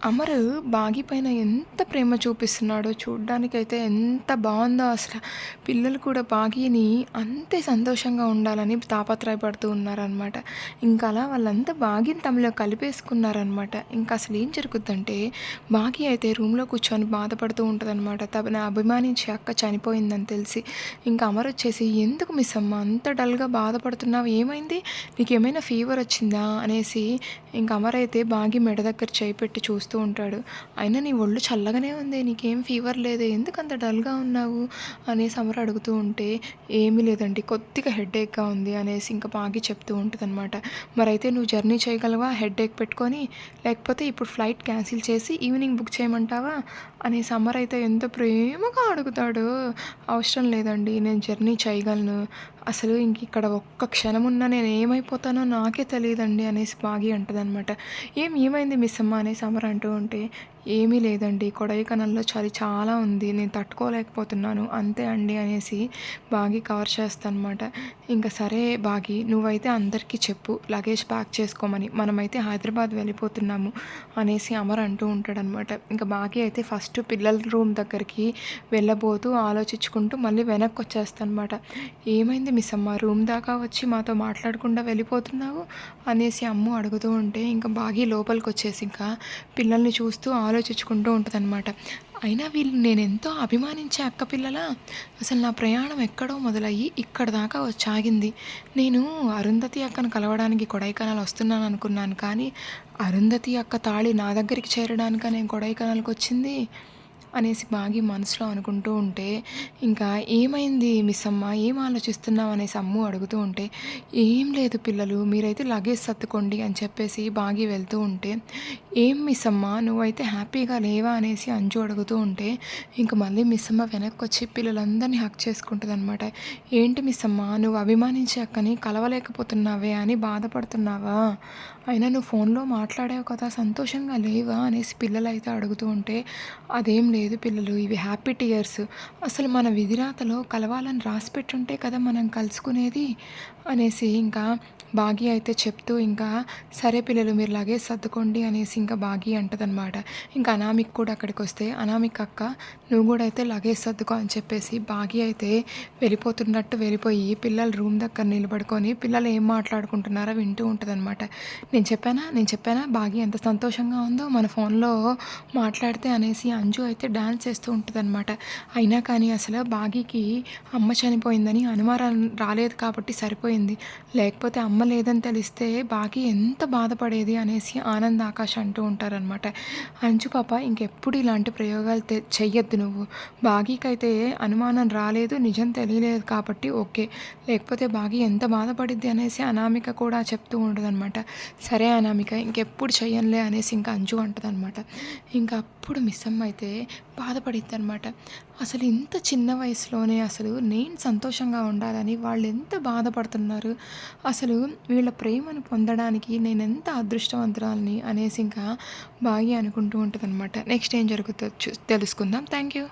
అమరు బాగి పైన ఎంత ప్రేమ చూపిస్తున్నాడో చూడ్డానికైతే ఎంత బావుందో అసల. పిల్లలు కూడా బాగీని అంతే సంతోషంగా ఉండాలని తాపత్రయపడుతూ ఉన్నారనమాట. ఇంకా అలా వాళ్ళంతా బాగీని తమలో కలిపేసుకున్నారనమాట. ఇంకా అసలేం జరుగుద్దంటే బాగీ అయితే రూమ్‌లో కూర్చొని బాధపడుతూ ఉంటదనమాట. తనని అభిమానించే అక్క చనిపోయిందని తెలిసి. ఇంకా అమరొచ్చేసి, "ఎందుకు మిస్సమ్మ అంత డల్‌గా బాధపడుతున్నావు? ఏమైంది? నీకేమైనా ఫీవర్ వచ్చిందా?" అనేసి ఇంక అమరైతే బాగి మెడ దగ్గర చేయి పెట్టి చూస్తూ ఉంటాడు. "అయినా నీ ఒళ్ళు చల్లగానే ఉంది. నీకేం ఫీవర్ లేదే. ఎందుకంత డల్‌గా ఉన్నావు?" అనేసి అమర్ అడుగుతూ ఉంటే, "ఏమీ లేదండి. కొద్దిగా హెడేక్‌గా ఉంది" అనేసి ఇంక బాగి చెప్తూ ఉంటదనమాట. "మరైతే నువ్వు జర్నీ చేయగలవా హెడేక్ పెట్టుకొని? లేకపోతే ఇప్పుడు ఫ్లైట్ క్యాన్సిల్ చేసి ఈవినింగ్ బుక్ చేయమంటావా?" అనేసి అమర్ అయితే ఎంత ప్రేమగా అడుగుతాడో. "అవసరం లేదండి. నేను జర్నీ చేయగలను. అసలు ఇంకిక్కడ ఒక్క క్షణమున్నా నేను ఏమైపోతానో నాకే తెలీదండి" అనేసి బాగి అంటదనమాట. ఏమైంది మిస్సమ్మ అనేసి అమర్ అంటూ ఉంటే, "ఏమీ లేదండి. కొడైకెనాల్‌లో చలి చాలా ఉంది. నేను తట్టుకోలేకపోతున్నాను. అంతే అండి" అనేసి బాగి కవర్ చేస్తదనమాట. ఇంక "సరే బాగి, నువ్వైతే అందరికీ చెప్పు లగేజ్ ప్యాక్ చేసుకోమని. మనమైతే హైదరాబాద్ వెళ్ళిపోతున్నాము" అనేసి అమర్ అంటూ ఉంటాడనమాట. ఇంక బాగి అయితే ఫస్ట్ పిల్లల రూమ్ దగ్గరికి వెళ్ళబోతూ ఆలోచించుకుంటూ మళ్ళీ వెనక్కొచ్చేస్తదనమాట. "ఏమైంది మిస్సమ్మ రూమ్ దాకా వచ్చి మాతో మాట్లాడకుండా వెళ్ళిపోతున్నావు?" అనేసి అమ్ము అడుగుతూ ఉంటే ఇంక బాగి లోపలికొచ్చేసి ఇంకా పిల్లల్ని చూస్తూ ఆలోచించుకుంటూ ఉంటదనమాట. అయినా వీళ్ళు నేనెంతో అభిమానించే అక్క పిల్లలా? అసలు నా ప్రయాణం ఎక్కడో మొదలయ్యి ఇక్కడి దాకా వచ్చి ఆగింది. నేను అరుంధతి అక్కను కలవడానికి కొడైకెనాల్ వస్తున్నాననుకున్నాను. కానీ అరుంధతి అక్క తాళి నా దగ్గరికి చేరడానికా నేను కొడైకెనాల్‌కొచ్చింది? అనేసి బాగి మనసులో అనుకుంటూ ఉంటే, ఇంకా "ఏమైంది మిస్సమ్మ? ఏం ఆలోచిస్తున్నావు?" అనేసి అమ్ము అడుగుతూ ఉంటే, "ఏం లేదు పిల్లలు, మీరైతే లగేజ్ సర్దుకోండి" అని చెప్పేసి బాగి వెళ్తూ ఉంటే, "ఏం మిస్సమ్మ నువ్వైతే హ్యాపీగా లేవా?" అనేసి అంజు అడుగుతూ ఉంటే, ఇంక మళ్ళీ మిస్సమ్మ వెనక్కొచ్చి పిల్లలందరినీ హగ్ చేసుకుంటదనమాట. "ఏంటి మిస్సమ్మ నువ్వు అభిమానించే అక్కని కలవలేకపోతున్నావే అని బాధపడుతున్నావా? అయినా నువ్వు ఫోన్‌లో మాట్లాడావు కదా, సంతోషంగా లేవా?" అనేసి పిల్లలైతే అడుగుతూ ఉంటే, "అదేం లేదు పిల్లలు, ఇవి హ్యాపీ టియర్స్. అసలు మన విధిరాతలో కలవాలని రాసిపెట్టుంటే కదా మనం కలుసుకునేది" అనేసి ఇంకా బాగి అయితే చెప్తూ ఇంకా, "సరే పిల్లలు మీరు లగేజ్ సర్దుకోండి" అనేసి ఇంకా బాగి అంటదనమాట. ఇంకా అనామిక కూడా అక్కడికొస్తే, "అనామిక అక్క నువ్వు కూడా అయితే లగేజ్ సర్దుకో" అని చెప్పేసి బాగి అయితే వెళ్ళిపోతున్నట్టు వెళ్ళిపోయి పిల్లల రూమ్ దగ్గర నిలబడుకొని పిల్లలు ఏం మాట్లాడుకుంటున్నారో వింటూ ఉంటదనమాట. నేను చెప్పానా బాగి ఎంత సంతోషంగా ఉందో మన ఫోన్‌లో మాట్లాడితే అనేసి అంజు అయితే డాన్స్ చేస్తూ ఉంటదనమాట. అయినా కానీ అసలు బాగీకి అమ్మ చనిపోయిందని అనుమానం రాలేదు కాబట్టి సరిపోయింది. లేకపోతే అమ్మ లేదని తెలిస్తే బాగీ ఎంత బాధపడేది అనేసి ఆనంద్, ఆకాష్ అంటూ ఉంటారనమాట. "అంజు పాప ఇంకెప్పుడు ఇలాంటి ప్రయోగాలు చెయ్యొద్దు నువ్వు. బాగీకైతే అనుమానం రాలేదు, నిజం తెలియలేదు కాబట్టి ఓకే. లేకపోతే బాగీ ఎంత బాధపడిద్ది" అనేసి అనామిక కూడా చెప్తూ ఉంటదనమాట. "సరే అనామిక ఇంకెప్పుడు చెయ్యనులే" అనేసి ఇంకా అంజు అంటదనమాట. ఇంకా అప్పుడు మిస్సమ్మ అయితే బాధపడిద్దనమాట. అసలు ఇంత చిన్న వయసులోనే అసలు నేను సంతోషంగా ఉండాలని వాళ్ళెంత బాధపడుతున్నారు. అసలు వీళ్ళ ప్రేమను పొందడానికి నేనెంత అదృష్టవంతురాలిని అనేసి ఇంకా బాగి అనుకుంటూ ఉంటదనమాట. నెక్స్ట్ ఏం జరుగుతుందో తెలుసుకుందాం. Thank you.